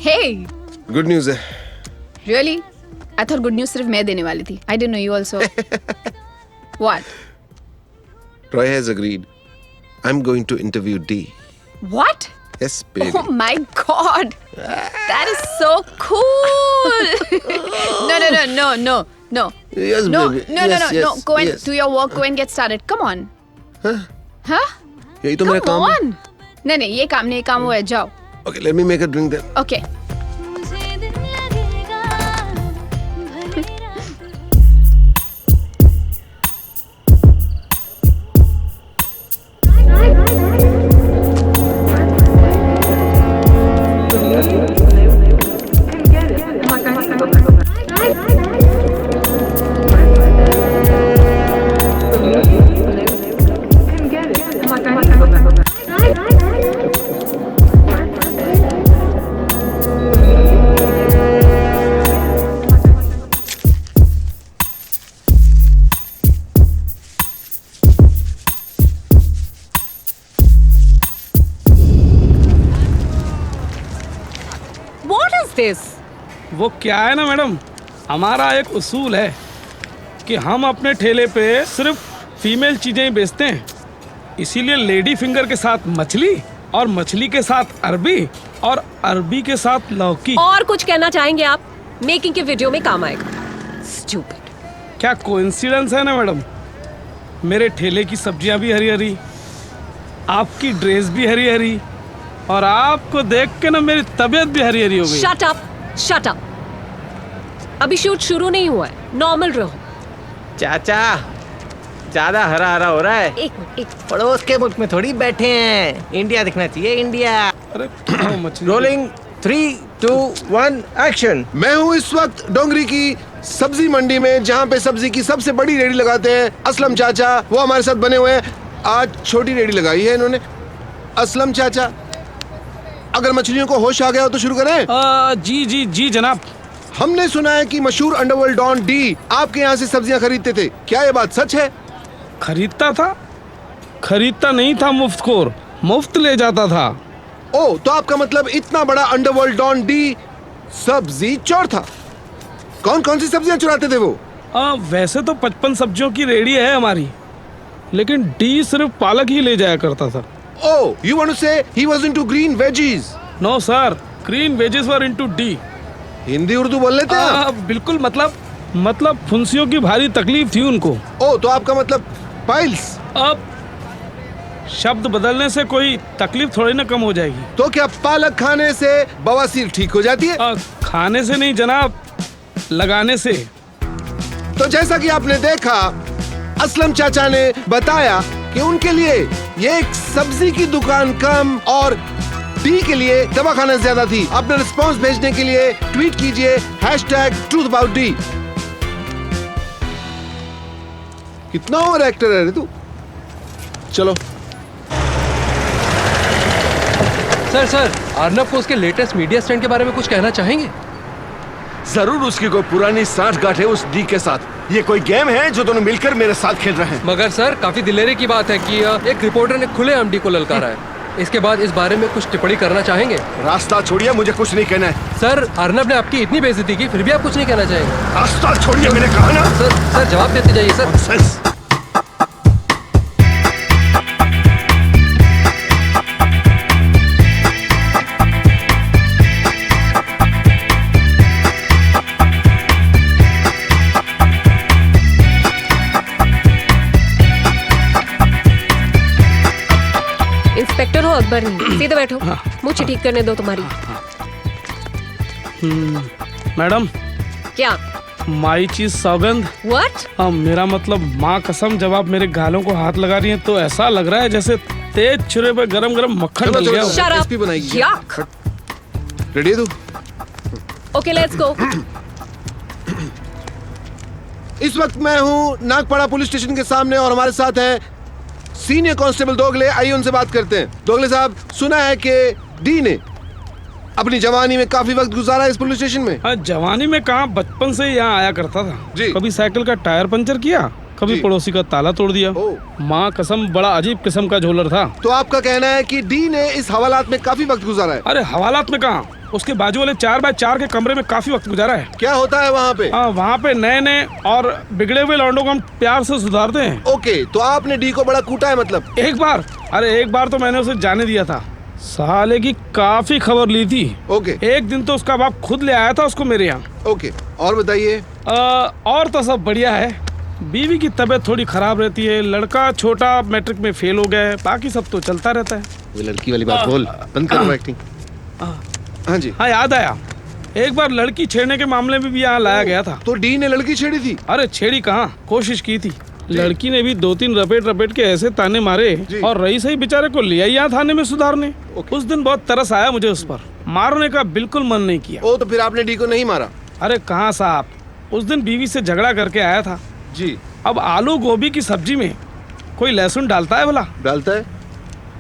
Hey, good news है। really? I thought good news सिर्फ मैं देने वाली थी. I didn't know you also. What? Roy has agreed. I'm going to interview D. What? Yes, baby. Oh my God. That is so cool. No. Yes, No, baby. no. Yes, Go and yes. do your work. Go and get started. Come on. Huh? यही तो मेरा Come काम है। on. नहीं, ये काम नहीं, काम वो है. जाओ. Okay, let me make a drink then. Okay. What is this? वो क्या है ना मैडम, हमारा एक उसूल है कि हम अपने ठेले पे सिर्फ फीमेल चीजें ही बेचते हैं। इसीलिए लेडी फिंगर के साथ मछली और मछली के साथ अरबी और अरबी के साथ लौकी। और कुछ कहना चाहेंगे आप? मेकिंग के वीडियो में काम आएगा। Stupid. क्या कोइंसिडेंस है ना मैडम, मेरे ठेले की सब्जियां भी हरी हरी, आपकी ड्रेस भी हरी हरी और आपको देख के ना मेरी तबीयत भी हरी हरी हो गई। Shut up. अभी शूट शुरू नहीं हुआ है, नॉर्मल रहो। चाचा ज्यादा हरा हरा हो रहा है। एक मिनट। पड़ोस के मुल्क में थोड़ी बैठे हैं, इंडिया दिखना चाहिए, इंडिया। अरे खाओ मछली। Rolling 3, 2, 1 action. मैं हूँ इस वक्त डोंगरी की सब्जी मंडी में, जहाँ पे सब्जी की सबसे बड़ी रेडी लगाते हैं असलम चाचा। वो हमारे साथ बने हुए हैं। आज छोटी रेडी लगाई है इन्होंने। असलम चाचा, अगर मछलियों को होश आ गया हो तो शुरू करें। जी जनाब। हमने सुना है कि मशहूर अंडरवर्ल्ड डॉन डी आपके यहाँ से सब्जियाँ खरीदते थे, क्या ये बात सच है? खरीदता था? खरीदता नहीं था मुफ्तखोर, मुफ्त ले जाता था। ओ, तो आपका मतलब इतना बड़ा अंडरवर्ल्ड डॉन डी सब्जी चोर था। कौन कौन सी सब्जियां चुराते थे वो? वैसे तो 55 सब्जियों की रेडी है हमारी, लेकिन डी सिर्फ पालक ही ले जाया करता था। Oh, you want to say he was into green veggies? No sir, green veggies were into D. Hindi Urdu बोल लेते हैं आप? बिल्कुल, मतलब फुंसियों की भारी तकलीफ थी उनको। ओ, तो आपका मतलब पाइल्स। अब शब्द बदलने से कोई तकलीफ थोड़ी ना कम हो जाएगी। तो क्या पालक खाने से बवासीर ठीक हो जाती है? खाने से नहीं जनाब, लगाने से। तो जैसा कि आपने देखा, असलम चाचा ने बताया कि उनके लिए ये एक सब्जी की दुकान कम और डी के लिए दवाखाना ज्यादा थी। अपना रिस्पॉन्स भेजने के लिए ट्वीट कीजिए #TruthAboutD। कितना ओवर एक्टर है रे तू। चलो। सर अर्नब को उसके लेटेस्ट मीडिया स्टंट के बारे में कुछ कहना चाहेंगे? जरूर, उसकी कोई पुरानी साठगांठ है उस डी के साथ। ये कोई गेम है जो दोनों मिलकर मेरे साथ खेल रहे हैं। मगर सर, काफी दिलेरी की बात है कि एक रिपोर्टर ने खुलेआम डी को ललकारा है। इसके बाद इस बारे में कुछ टिप्पणी करना चाहेंगे? रास्ता छोड़िए, मुझे कुछ नहीं कहना है। सर, अर्नब ने आपकी इतनी बेइज्जती की, फिर भी आप कुछ नहीं कहना चाहेंगे? रास्ता छोड़िए, मैंने कहा ना। सर जवाब देते जाइए सर। Nonsense। इंस्पेक्टर हो अकबर नहीं, सीधे बैठो। मुझे ठीक करने दो तुम्हारी। मैडम, क्या? माई चीज सौगंध। व्हाट? मेरा मतलब माँ कसम, जब आप मेरे गालों को हाथ लगा रही हैं तो ऐसा लग रहा है जैसे तेज छुरे पे गरम गरम मक्खन डल गया हो। Shut up. SP बनाएगी। Yuck. रेडी है तू? Okay, let's go. इस वक्त मैं हूँ नागपाड़ा पुलिस स्टेशन के सामने और हमारे साथ है सीनियर कांस्टेबल दोगले। आइए उनसे बात करते हैं। दोगले साहब, सुना है कि डी ने अपनी जवानी में काफी वक्त गुजारा इस पुलिस स्टेशन में। जवानी में कहाँ, बचपन से यहाँ आया करता था जी। कभी साइकिल का टायर पंचर किया, कभी जी। पड़ोसी का ताला तोड़ दिया। माँ कसम, बड़ा अजीब किस्म का झोलर था। तो आपका कहना है कि डी ने इस हवालात में काफी वक्त गुजारा है? अरे हवालात में कहाँ, उसके बाजू वाले 4x4 के कमरे में काफी वक्त गुजारा है। क्या होता है वहाँ पे? हाँ, वहाँ पे नए नए और बिगड़े हुए लौंडों को हम प्यार से सुधारते हैं। ओके, तो आपने डी को बड़ा कूटा है मतलब? एक बार तो मैंने उसे जाने दिया था। साले की काफी खबर ली थी। ओके एक दिन तो उसका बाप खुद ले आया था उसको मेरे यहाँ। ओके, और बताइए। और तो सब बढ़िया है। बीवी की तबीयत थोड़ी खराब रहती है, लड़का छोटा मैट्रिक में फेल हो गया है, बाकी सब तो चलता रहता है। वो लड़की वाली बात बोल, बंद करो एक्टिंग। हाँ जी। हाँ, याद आया, एक बार लड़की छेड़ने के मामले में भी यहाँ लाया गया था। तो डी ने लड़की छेड़ी थी? अरे छेड़ी कहाँ, कोशिश की थी। लड़की ने भी 2-3 रपेट के ऐसे ताने मारे और रईस ही बेचारे को लिया यहाँ थाने में सुधारने। उस दिन बहुत तरस आया मुझे उस पर, मारने का बिल्कुल मन नहीं किया। ओ, तो फिर आपने डी को नहीं मारा? अरे कहाँ साहब, उस दिन बीवी से झगड़ा करके आया था जी। अब आलू गोभी की सब्जी में कोई लहसुन डालता है भला? डालता है?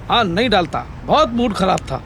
हाँ, नहीं डालता। बहुत मूड खराब था,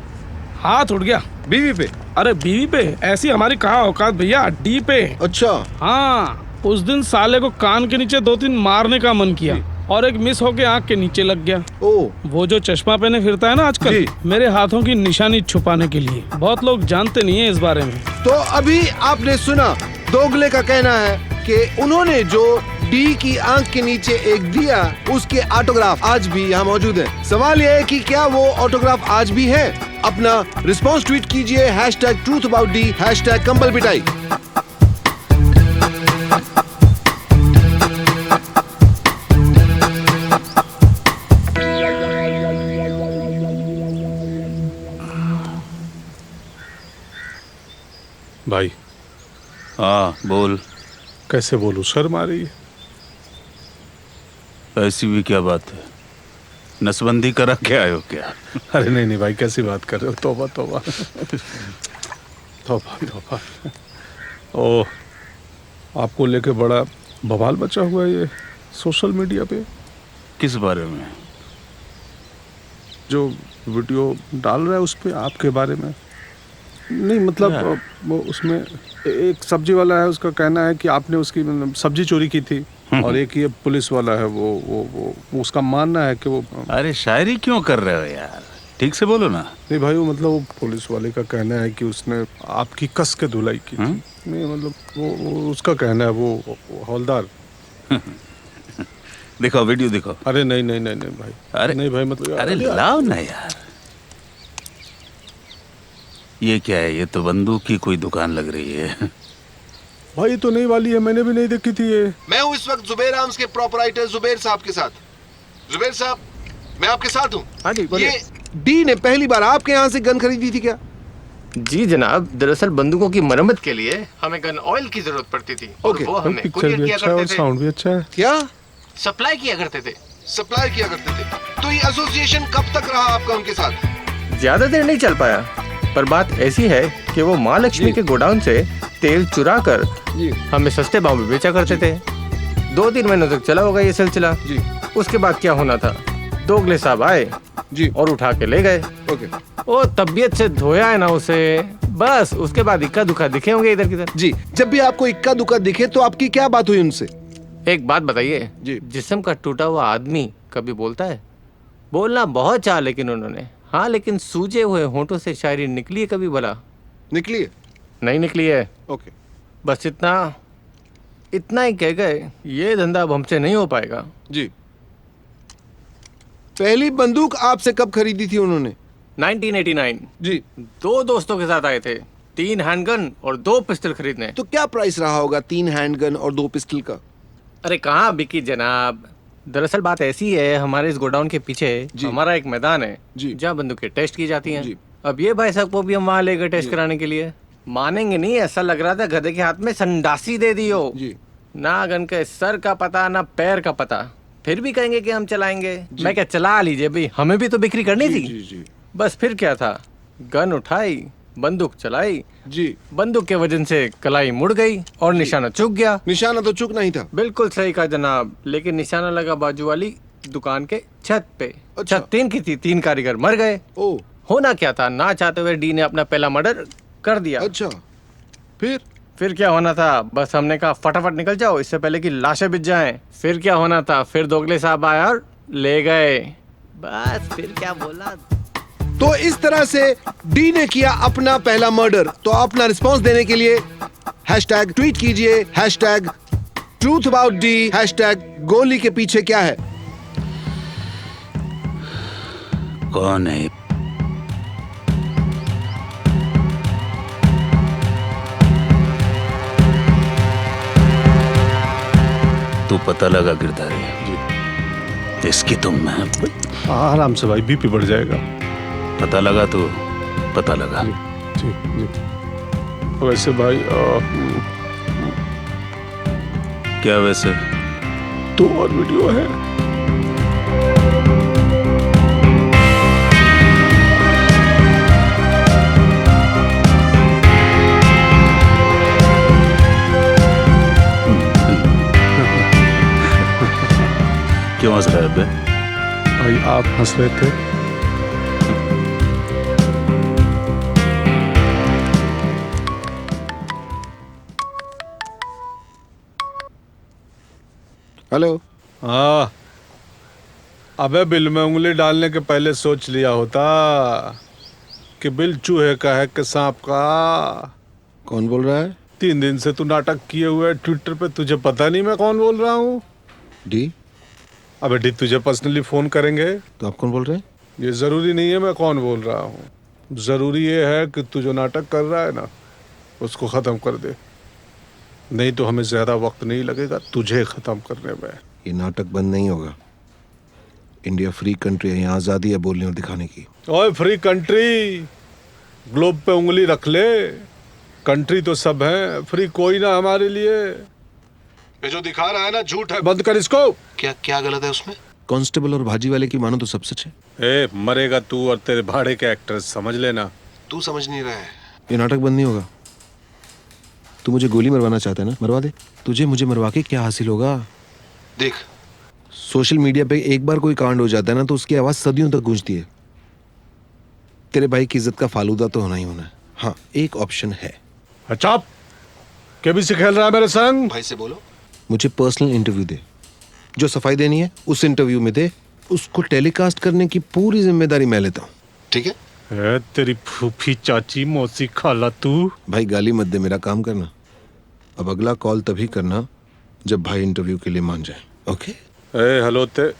हाथ उठ गया। बीवी पे? अरे बीवी पे ऐसी हमारी कहाँ औकात भैया, डी पे। अच्छा। हाँ, उस दिन साले को कान के नीचे 2-3 मारने का मन किया और एक मिस होके आंख के नीचे लग गया। ओ, वो जो चश्मा पहने फिरता है ना आजकल, मेरे हाथों की निशानी छुपाने के लिए। बहुत लोग जानते नहीं है इस बारे में। तो अभी आपने सुना, दोगले का कहना है कि उन्होंने जो डी की आंख के नीचे एक दिया, उसके ऑटोग्राफ आज भी यहाँ मौजूद है। सवाल यह है कि क्या वो ऑटोग्राफ आज भी है? अपना रिस्पॉन्स ट्वीट कीजिए #TruthAboutD #कंबल पिटाई। भाई। हाँ बोल। कैसे बोलूं, शर्म आ रही है। ऐसी भी क्या बात है, नसबंदी करा के आए हो क्या? अरे नहीं भाई, कैसी बात कर रहे हो, तौबा तौबा। तौबा तौबा। ओह, आपको लेके बड़ा बवाल मचा हुआ है ये सोशल मीडिया पे। किस बारे में? जो वीडियो डाल रहा है उस पे आपके बारे में। नहीं मतलब वो उसमें एक सब्जी वाला है, उसका कहना है कि आपने उसकी सब्जी चोरी की थी, और एक ये पुलिस वाला है वो उसका मानना है कि वो। अरे शायरी क्यों कर रहे हो यार, ठीक से बोलो ना। नहीं भाई, वो मतलब वो पुलिस वाले का कहना है कि उसने आपकी कस के धुलाई की थी। नहीं मतलब वो उसका कहना है, वो हवलदार। दिखाओ वीडियो दिखाओ। अरे नहीं भाई। अरे नहीं भाई, मतलब अरे लाओ ना यार। ये क्या है, ये तो बंदूक की कोई दुकान लग रही है। भाई ये तो नई वाली है, मैंने भी नहीं देखी थी ये। मैं हूँ इस वक्त जुबेर आर्म्स के प्रोपराइटर जुबेर साहब के साथ। जुबेर साहब, मैं आपके साथ हूँ। हाँ जी, बोलिए। ये डी ने पहली बार आपके यहाँ से गन खरीदी थी क्या? जी जनाब, दरअसल बंदूकों की मरम्मत के लिए हमें गन ऑयल की जरूरत पड़ती थी। ओके। वो हमें पिक्चर कुरियर भी किया अच्छा है और करते थे, साउंड भी अच्छा है। क्या सप्लाई किया करते थे। सप्लाई किया करते थे? तो ये एसोसिएशन कब तक रहा आपका उनके साथ? ज्यादा देर नहीं चल पाया, पर बात ऐसी है कि वो माँ लक्ष्मी के गोडाउन से तेल चुरा कर हमें सस्ते भाव में बेचा करते थे। 2-3 महीनों तक चला होगा ये सिलसिला। उसके बाद क्या होना था, दोगले साहब आए जी और उठा के ले गए। ओके। वो तबीयत से धोया है ना उसे, बस उसके बाद इक्का दुक्का दिखे होंगे इधर किधर। जी, जब भी आपको इक्का दुक्का दिखे तो आपकी क्या बात हुई उनसे? एक बात बताइए जी। जिस्म का टूटा हुआ आदमी कभी बोलता है? बोलना बहुत चाहा लेकिन उन्होंने, हाँ लेकिन सूजे हुए होंठों से शायरी निकली है कभी भला? निकली है? नहीं निकली है। ओके। बस इतना ही कह गए, ये धंधा अब हमसे नहीं हो पाएगा। जी। पहली बंदूक आपसे कब खरीदी थी उन्होंने? 1989। जी। 2 दोस्तों के साथ आए थे, 3 हैंडगन और 2 पिस्टल खरीदने। तो क्या प्राइस रहा होगा 3 हैंडगन और 2 पिस्टल का? अरे कहाँ बिकी जनाब, दरअसल बात ऐसी है, हमारे इस गोडाउन के पीछे हमारा एक मैदान है जहाँ बंदूकें टेस्ट की जाती हैं। अब ये भाई साहब को भी हम वहाँ ले गए टेस्ट कराने के लिए। मानेंगे नहीं, ऐसा लग रहा था गधे के हाथ में संडासी दे दी हो। ना गन के सर का पता ना पैर का पता, फिर भी कहेंगे कि हम चलाएंगे। मैं क्या, चला लीजिए भाई, हमें भी तो बिक्री करनी थी। बस फिर क्या था, गन उठाई, बंदूक चलाई जी। बंदूक के वजन से कलाई मुड़ गई और निशाना चूक गया। निशाना तो चूक नहीं था। बिल्कुल सही कहा जनाब, लेकिन निशाना लगा बाजू वाली दुकान के छत पे। अच्छा। छत 3 की थी, 3 कारीगर मर गए। ओ। होना क्या था, ना चाहते हुए डी ने अपना पहला मर्डर कर दिया। अच्छा, फिर क्या होना था, बस हमने कहा फटाफट निकल जाओ इससे पहले कि लाशें बिछ जाएं। फिर क्या होना था, फिर दोगले साहब आए और ले गए। बस फिर क्या बोला। तो इस तरह से डी ने किया अपना पहला मर्डर। तो अपना रिस्पॉन्स देने के लिए हैशटैग ट्वीट कीजिए hashtag truth about D, hashtag गोली के पीछे क्या है। कौन है? तू पता लगा गिरधारी जी, इसकी तुम मैं आराम से भाई, बीपी बढ़ जाएगा। पता लगा तो पता लगा। जी जी। वैसे भाई क्या वैसे? 2 और वीडियो है। क्यों हंस रहा है बे? भाई आप हंस रहे थे। हेलो। हाँ, अबे बिल में उंगली डालने के पहले सोच लिया होता कि बिल चूहे का है कि सांप का। कौन बोल रहा है? 3 दिन से तू नाटक किए हुए ट्विटर पे, तुझे पता नहीं मैं कौन बोल रहा हूँ? डी। अबे डी तुझे पर्सनली फोन करेंगे। तो आप कौन बोल रहे हैं? ये जरूरी नहीं है मैं कौन बोल रहा हूँ, जरूरी ये है कि तू जो नाटक कर रहा है ना उसको खत्म कर दे, नहीं तो हमें ज्यादा वक्त नहीं लगेगा तुझे खत्म करने में। ये नाटक बंद नहीं होगा। इंडिया फ्री कंट्री है, यहाँ आजादी है बोलने और दिखाने की। ओए फ्री कंट्री, ग्लोब पे उंगली रख ले, कंट्री तो सब है, फ्री कोई ना हमारे लिए। ये जो दिखा रहा है ना झूठ है, बंद कर इसको। क्या क्या गलत है उसमें? कांस्टेबल और भाजी वाले की मानो तो सब सच है। ए मरेगा तू और तेरे भाड़े के एक्टर्स, समझ लेना। तू समझ नहीं रहा है। ये नाटक बंद नहीं होगा। तू मुझे गोली मरवाना चाहता है ना, मरवा दे। तुझे मुझे मरवा के क्या हासिल होगा? देख, सोशल मीडिया पे एक बार कोई कांड हो जाता है ना तो उसकी आवाज सदियों तक गूंजती है। तेरे भाई की इज्जत का फालूदा तो होना ही होना है। हाँ, एक ऑप्शन है। अच्छा, केबीसी खेल रहा है मेरे संग? भाई से बोलो मुझे पर्सनल इंटरव्यू दे, जो सफाई देनी है उस इंटरव्यू में दे, उसको टेलीकास्ट करने की पूरी जिम्मेदारी मैं लेता हूँ, ठीक है? तेरी फूफी चाची मौसी खाला तू। भाई गाली मत दे, मेरा काम करना। अब अगला कॉल तभी करना जब भाई इंटरव्यू के लिए मान जाए, ओके? हेलो ते